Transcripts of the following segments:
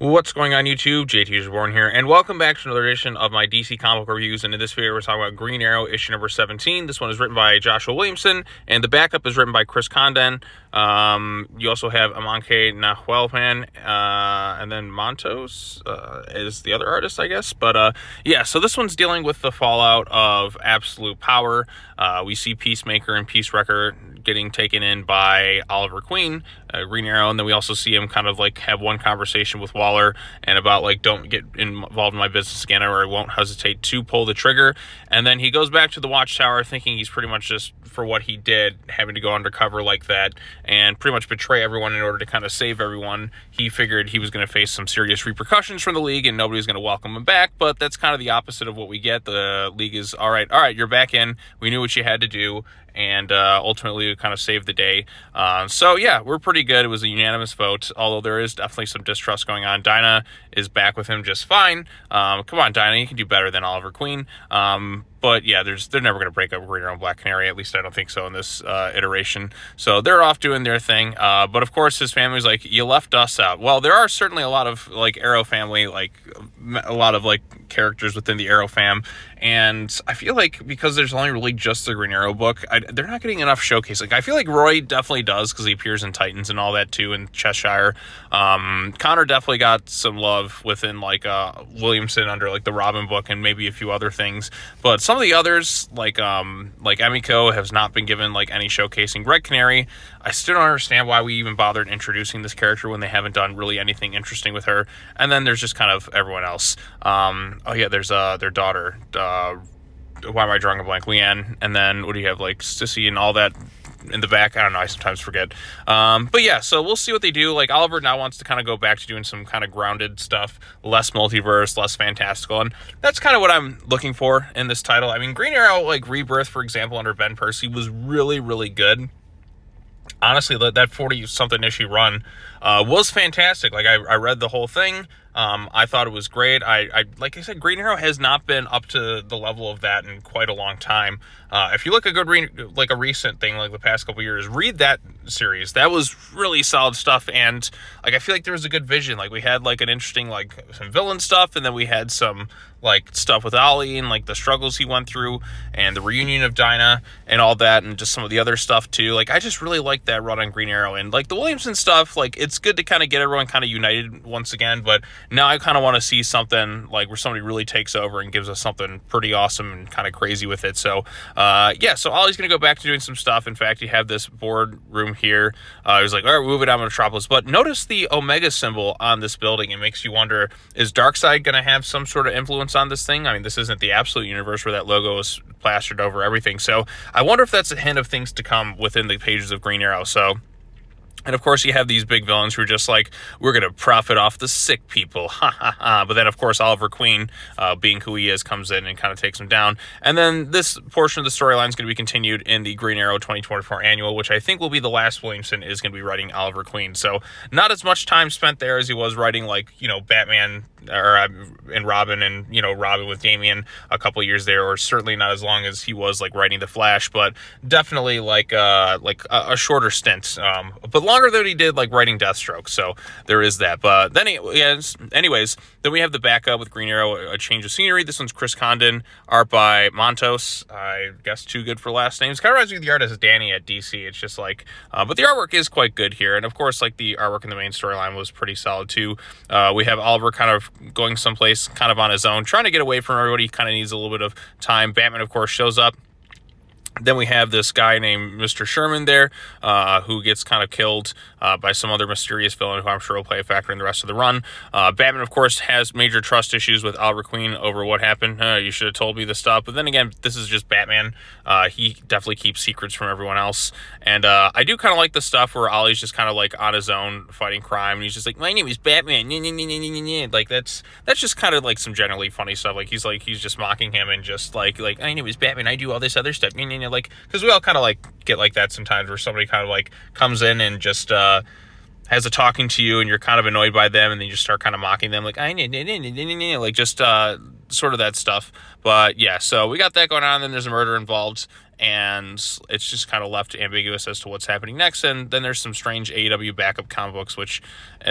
What's going on YouTube? JT Born here, and welcome back to another edition of my DC comic book reviews. And in this video, we're talking about Green Arrow issue number 17. This one is written by Joshua Williamson, and the backup is written by Chris Condon. You also have Amanke Nahuelpan, and then Montos is the other artist, I guess. But yeah, so this one's dealing with the fallout of absolute power. We see Peacemaker and Peacewrecker getting taken in by Oliver Queen, Green Arrow, and then we also see him kind of like have one conversation with Waller and about like, don't get involved in my business again or I won't hesitate to pull the trigger. And then he goes back to the Watchtower thinking he's pretty much just, for what he did, having to go undercover like that and pretty much betray everyone in order to kind of save everyone. He figured he was going to face some serious repercussions from the League and nobody was going to welcome him back, but that's kind of the opposite of what we get. The League is, all right, you're back in. We knew what you had to do, and ultimately kind of saved the day. So yeah, we're pretty good. It was a unanimous vote, although there is definitely some distrust going on. Dinah is back with him just fine. Come on, Dinah, you can do better than Oliver Queen. But yeah, they're never going to break up Green Arrow and Black Canary. At least I don't think so in this iteration. So they're off doing their thing. But of course, his family's like, you left us out. Well, there are certainly a lot of like Arrow family, like a lot of like characters within the Arrow fam. And I feel like because there's only really just the Green Arrow book, they're not getting enough showcase. Like I feel like Roy definitely does because he appears in Titans and all that too, in Cheshire. Connor definitely got some love within like Williamson under like the Robin book and maybe a few other things. But some of the others, like Emiko, has not been given like any showcasing. Red Canary, I still don't understand why we even bothered introducing this character when they haven't done really anything interesting with her. And then there's just kind of everyone else. Oh yeah, there's their daughter. Why am I drawing a blank? Leanne. And then what do you have? Like Sissy and all that in the back. I don't know. I sometimes forget. But yeah, so we'll see what they do. Like Oliver now wants to kind of go back to doing some kind of grounded stuff, less multiverse, less fantastical. And that's kind of what I'm looking for in this title. I mean, Green Arrow, like Rebirth, for example, under Ben Percy was really, really good. Honestly, that 40-something issue run was fantastic. Like I read the whole thing. I thought it was great. I like I said, Green Arrow has not been up to the level of that in quite a long time. If you look at like a recent thing, like the past couple years, read that series. That was really solid stuff. And like, I feel like there was a good vision. Like we had like an interesting, like some villain stuff. And then we had some like stuff with Ollie and like the struggles he went through and the reunion of Dinah and all that. And just some of the other stuff too. Like, I just really liked that run on Green Arrow and like the Williamson stuff. Like it's good to kind of get everyone kind of united once again, but now I kind of want to see something like where somebody really takes over and gives us something pretty awesome and kind of crazy with it. So yeah, so Ollie's going to go back to doing some stuff. In fact, you have this board room here. He was like, all right, move it out of Metropolis. But notice the Omega symbol on this building. It makes you wonder, is Darkseid going to have some sort of influence on this thing? I mean, this isn't the Absolute Universe where that logo is plastered over everything. So I wonder if that's a hint of things to come within the pages of Green Arrow. So, and of course, you have these big villains who are just like, we're going to profit off the sick people. Ha ha ha. But then, of course, Oliver Queen, being who he is, comes in and kind of takes him down. And then this portion of the storyline is going to be continued in the Green Arrow 2024 annual, which I think will be the last Williamson is going to be writing Oliver Queen. So not as much time spent there as he was writing, like, you know, Batman and Robin and, you know, Robin with Damian a couple years there, or certainly not as long as he was like writing The Flash, but definitely like a shorter stint. But longer than he did like writing Deathstroke, so there is that. But then anyways, then we have the backup with Green Arrow, a change of scenery. This one's Chris Condon, art by Montos. I guess too good for last names. Kind of reminds me of the artist Danny at DC. It's just like, but the artwork is quite good here, and of course, like the artwork in the main storyline was pretty solid too. We have Oliver kind of going someplace kind of on his own, trying to get away from everybody. He kind of needs a little bit of time. Batman, of course, shows up. Then we have this guy named Mr. Sherman there, who gets kind of killed by some other mysterious villain who I'm sure will play a factor in the rest of the run. Batman, of course, has major trust issues with Oliver Queen over what happened. You should have told me this stuff. But then again, this is just Batman. He definitely keeps secrets from everyone else. And I do kind of like the stuff where Ollie's just kind of like on his own fighting crime. And he's just like, my name is Batman. Like that's just kind of like some generally funny stuff. Like he's just mocking him and just like my name is Batman. I do all this other stuff. Like, because we all kind of like get like that sometimes where somebody kind of like comes in and just has a talking to you and you're kind of annoyed by them and then you just start kind of mocking them like like just sort of that stuff. But yeah, so we got that going on. Then there's a murder involved, and it's just kind of left ambiguous as to what's happening next. And then there's some strange AEW backup comic books, which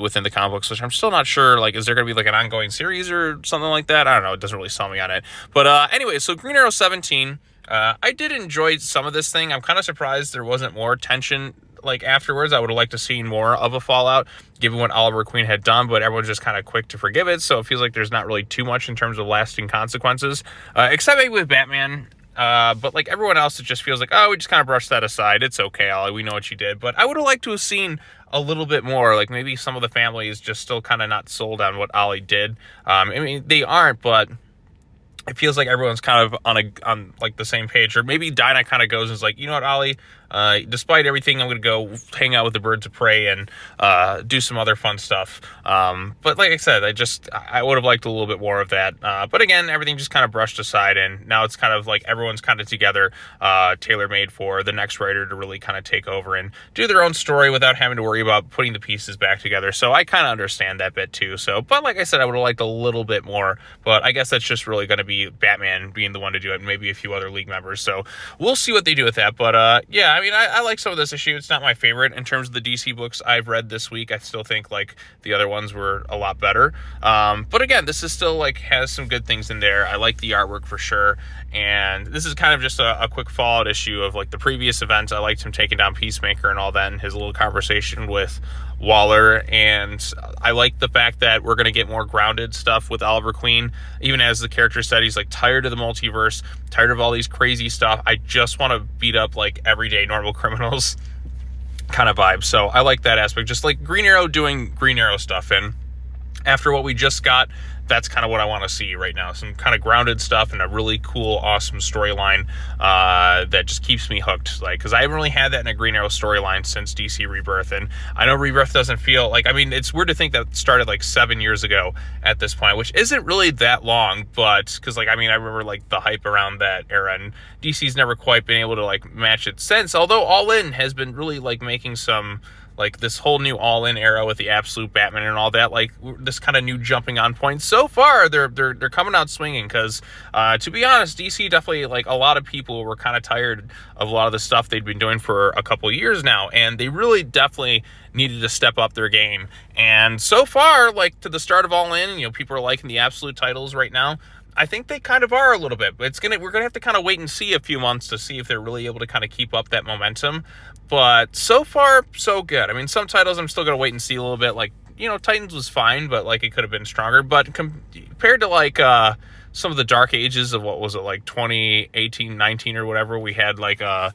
within the comic books, which I'm still not sure, like, is there going to be like an ongoing series or something like that? I don't know. It doesn't really sell me on it. But anyway, so Green Arrow 17, I did enjoy some of this thing. I'm kind of surprised there wasn't more tension like afterwards. I would have liked to see more of a fallout given what Oliver Queen had done, but everyone's just kind of quick to forgive it, so it feels like there's not really too much in terms of lasting consequences, except maybe with Batman. But like everyone else, it just feels like, oh, we just kind of brushed that aside. It's okay, Ollie, we know what you did. But I would have liked to have seen a little bit more. Like maybe some of the family is just still kind of not sold on what Ollie did. I mean, they aren't, but it feels like everyone's kind of on like the same page. Or maybe Dinah kind of goes and is like, you know what, Ollie, despite everything, I'm going to go hang out with the birds of prey and do some other fun stuff. But like I said, I would have liked a little bit more of that. But again, everything just kind of brushed aside, and now it's kind of like everyone's kind of together, tailor-made for the next writer to really kind of take over and do their own story without having to worry about putting the pieces back together. So I kind of understand that bit too. So, but like I said, I would have liked a little bit more, but I guess that's just really going to be Batman being the one to do it, and maybe a few other League members. So we'll see what they do with that. But yeah, I mean, I like some of this issue. It's not my favorite in terms of the DC books I've read this week. I still think like the other ones were a lot better. But again, this is still like has some good things in there. I like the artwork for sure. And this is kind of just a quick fallout issue of like the previous event. I liked him taking down Peacemaker and all that, and his little conversation with Waller. And I like the fact that we're going to get more grounded stuff with Oliver Queen. Even as the character said, he's like tired of the multiverse, tired of all these crazy stuff. I just want to beat up like everyday normal criminals kind of vibe. So I like that aspect. Just like Green Arrow doing Green Arrow stuff. And after what we just got, that's kind of what I want to see right now. Some kind of grounded stuff and a really cool, awesome storyline that just keeps me hooked. Like, because I haven't really had that in a Green Arrow storyline since DC Rebirth. And I know Rebirth doesn't feel like, I mean, it's weird to think that started like 7 years ago at this point, which isn't really that long. But because, like, I mean, I remember like the hype around that era, and DC's never quite been able to like match it since. Although All In has been really like making some, like this whole new all-in era with the absolute Batman and all that, like this kind of new jumping on point. So far, they're coming out swinging, because to be honest, DC definitely, like a lot of people were kind of tired of a lot of the stuff they'd been doing for a couple of years now, and they really definitely needed to step up their game. And so far, like to the start of All In, you know, people are liking the absolute titles right now. I think they kind of are a little bit. We're gonna have to kind of wait and see a few months to see if they're really able to kind of keep up that momentum. But so far, so good. I mean, some titles I'm still gonna wait and see a little bit. Like, you know, Titans was fine, but like it could have been stronger. But compared to like some of the dark ages of what was it, like 2018, 19 or whatever, we had like kind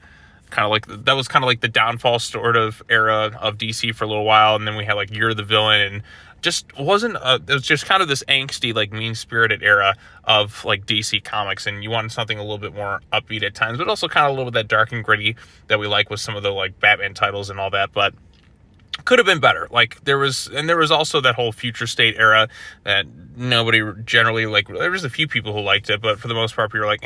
of like that was kind of like the downfall sort of era of DC for a little while, and then we had like You're the Villain, and just wasn't it was just kind of this angsty, like mean-spirited era of like DC Comics, and you wanted something a little bit more upbeat at times, but also kind of a little bit that dark and gritty that we like with some of the like Batman titles and all that. But could have been better. Like there was also that whole Future State era that nobody generally, like, there was a few people who liked it, but for the most part people were like,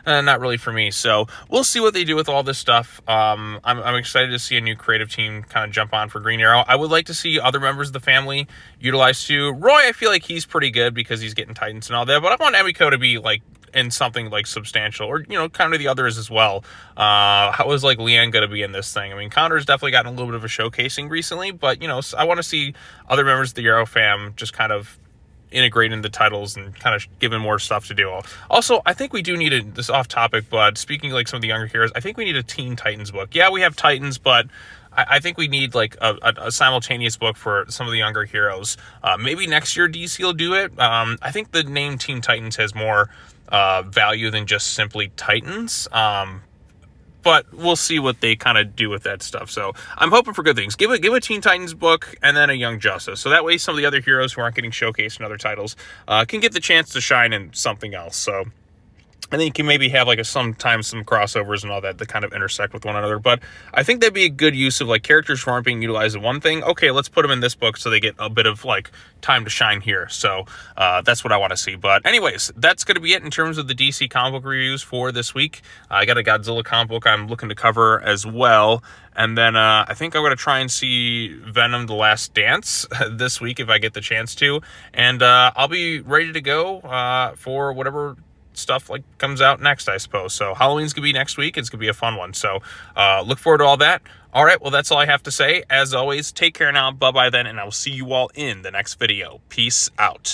not really for me. So we'll see what they do with all this stuff. I'm excited to see a new creative team kind of jump on for Green Arrow. I would like to see other members of the family utilized too. Roy, I feel like he's pretty good because he's getting Titans and all that, but I want Emiko to be like in something like substantial, or, you know, kind of the others as well. How is like Leanne going to be in this thing? I mean, Connor's definitely gotten a little bit of a showcasing recently, but, you know, I want to see other members of the Arrow fam just kind of integrating the titles and kind of giving more stuff to do. Also, I think we do need this off topic, but speaking like some of the younger heroes, I think we need a Teen Titans book. Yeah, we have Titans, but I think we need like a simultaneous book for some of the younger heroes. Maybe next year DC will do it. I think the name Teen Titans has more value than just simply Titans. But we'll see what they kind of do with that stuff. So I'm hoping for good things. Give a Teen Titans book and then a Young Justice. So that way some of the other heroes who aren't getting showcased in other titles can get the chance to shine in something else. So And then you can maybe have like sometimes some crossovers and all that kind of intersect with one another. But I think that'd be a good use of like characters who aren't being utilized in one thing. Okay, let's put them in this book so they get a bit of like time to shine here. So that's what I want to see. But anyways, that's going to be it in terms of the DC comic book reviews for this week. I got a Godzilla comic book I'm looking to cover as well. And then I think I'm going to try and see Venom: The Last Dance this week if I get the chance to. And I'll be ready to go for whatever stuff like comes out next, I suppose. So Halloween's gonna be next week. It's gonna be a fun one. So look forward to all that. All right, well, that's all I have to say. As always, take care now. Bye-bye then, and I will see you all in the next video. Peace out.